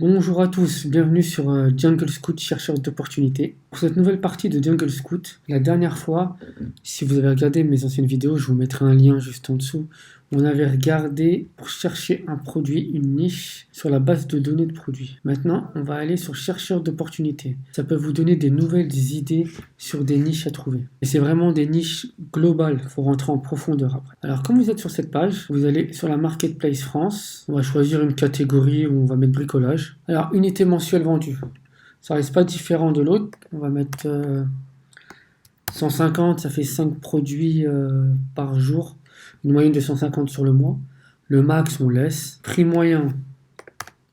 Bonjour à tous, bienvenue sur Jungle Scout, chercheur d'opportunités. Pour cette nouvelle partie de Jungle Scout, la dernière fois, si vous avez regardé mes anciennes vidéos, je vous mettrai un lien juste en dessous. On avait regardé pour chercher un produit, une niche, sur la base de données de produits. Maintenant, on va aller sur chercheur d'opportunités. Ça peut vous donner des nouvelles idées sur des niches à trouver. Et c'est vraiment des niches globales, il faut rentrer en profondeur après. Alors, comme vous êtes sur cette page, vous allez sur la Marketplace France. On va choisir une catégorie où on va mettre bricolage. Alors, unité mensuelle vendue. Ça reste pas différent de l'autre. On va mettre 150, ça fait 5 produits par jour. Une moyenne de 150 sur le mois. Le max, on laisse. Prix moyen,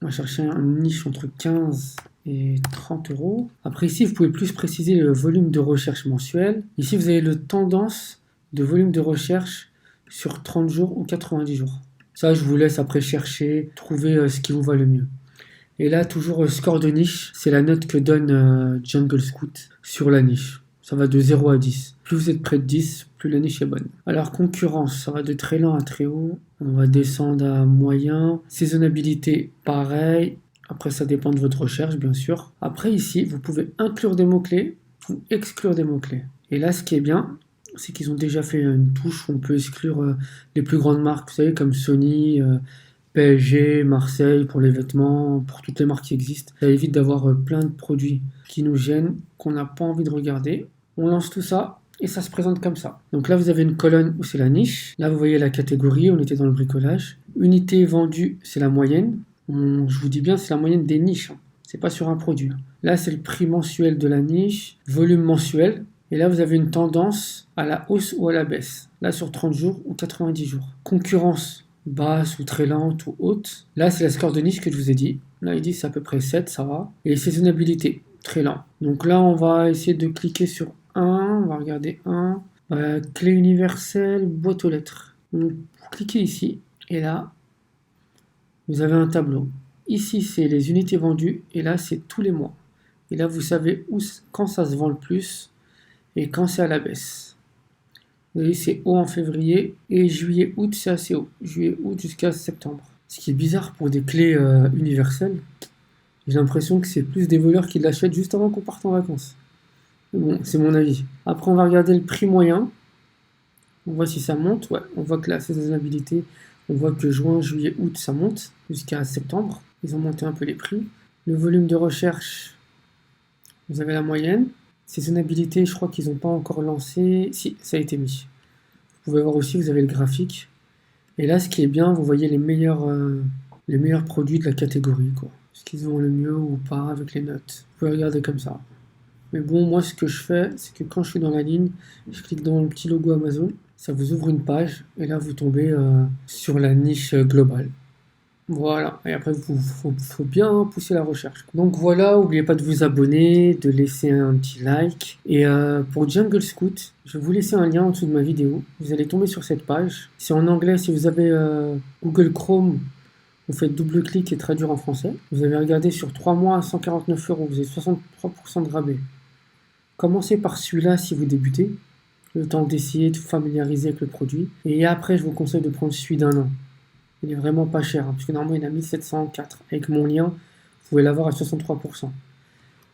on va chercher une niche entre 15 et 30 euros. Après, ici, vous pouvez plus préciser le volume de recherche mensuel. Ici, vous avez le tendance de volume de recherche sur 30 jours ou 90 jours. Ça, je vous laisse après chercher, trouver ce qui vous va le mieux. Et là, toujours score de niche, c'est la note que donne Jungle Scout sur la niche. Ça va de 0 à 10. Plus vous êtes près de 10, plus la niche est bonne. Alors, concurrence, ça va de très lent à très haut. On va descendre à moyen. Saisonnabilité, pareil. Après, ça dépend de votre recherche, bien sûr. Après, ici, vous pouvez inclure des mots-clés ou exclure des mots-clés. Et là, ce qui est bien, c'est qu'ils ont déjà fait une touche où on peut exclure les plus grandes marques, vous savez, comme Sony, PSG, Marseille pour les vêtements, pour toutes les marques qui existent. Ça évite d'avoir plein de produits qui nous gênent, qu'on n'a pas envie de regarder. On lance tout ça et ça se présente comme ça. Donc là, vous avez une colonne où c'est la niche. Là, vous voyez la catégorie, on était dans le bricolage. Unité vendue, c'est la moyenne. Je vous dis bien, c'est la moyenne des niches. C'est pas sur un produit. Là, c'est le prix mensuel de la niche, volume mensuel. Et là, vous avez une tendance à la hausse ou à la baisse. Là, sur 30 jours ou 90 jours. Concurrence basse ou très lente ou haute. Là, c'est la score de niche que je vous ai dit. Là, il dit c'est à peu près 7, ça va. Et saisonnabilité, très lent. Donc là, on va essayer de cliquer sur 1. On va regarder 1. Clé universelle, boîte aux lettres. Donc, vous cliquez ici. Et là, vous avez un tableau. Ici, c'est les unités vendues. Et là, c'est tous les mois. Et là, vous savez quand ça se vend le plus et quand c'est à la baisse. Vous voyez, c'est haut en février et juillet, août, c'est assez haut. Juillet, août jusqu'à septembre. Ce qui est bizarre pour des clés universelles, j'ai l'impression que c'est plus des voleurs qui l'achètent juste avant qu'on parte en vacances. Mais bon, c'est mon avis. Après, on va regarder le prix moyen. On voit si ça monte. Ouais, on voit que la saisonnabilité, on voit que juin, juillet, août, ça monte jusqu'à septembre. Ils ont monté un peu les prix. Le volume de recherche, vous avez la moyenne. Saisonnabilité, je crois qu'ils n'ont pas encore lancé. Si, ça a été mis. Vous pouvez voir aussi, vous avez le graphique. Et là, ce qui est bien, vous voyez les meilleurs produits de la catégorie, quoi. Est-ce qu'ils ont le mieux ou pas avec les notes. Vous pouvez regarder comme ça. Mais bon, moi, ce que je fais, c'est que quand je suis dans la ligne, je clique dans le petit logo Amazon. Ça vous ouvre une page. Et là, vous tombez sur la niche globale. Voilà, et après, faut bien pousser la recherche. Donc voilà, n'oubliez pas de vous abonner, de laisser un petit like. Et pour Jungle Scout, je vais vous laisser un lien en dessous de ma vidéo. Vous allez tomber sur cette page. C'est en anglais, si vous avez Google Chrome, vous faites double-clic et traduire en français. Vous avez regardé sur 3 mois à 149 euros, vous avez 63% de rabais. Commencez par celui-là si vous débutez, le temps d'essayer de vous familiariser avec le produit. Et après, je vous conseille de prendre celui d'un an. Il est vraiment pas cher, parce que normalement il a 1704. Avec mon lien, vous pouvez l'avoir à 63%.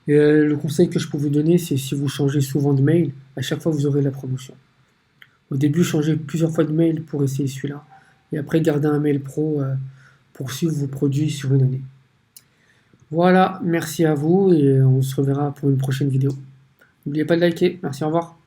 Et le conseil que je peux vous donner, c'est si vous changez souvent de mail, à chaque fois vous aurez la promotion. Au début, changez plusieurs fois de mail pour essayer celui-là. Et après, gardez un mail pro pour suivre vos produits sur une année. Voilà, merci à vous et on se reverra pour une prochaine vidéo. N'oubliez pas de liker. Merci, au revoir.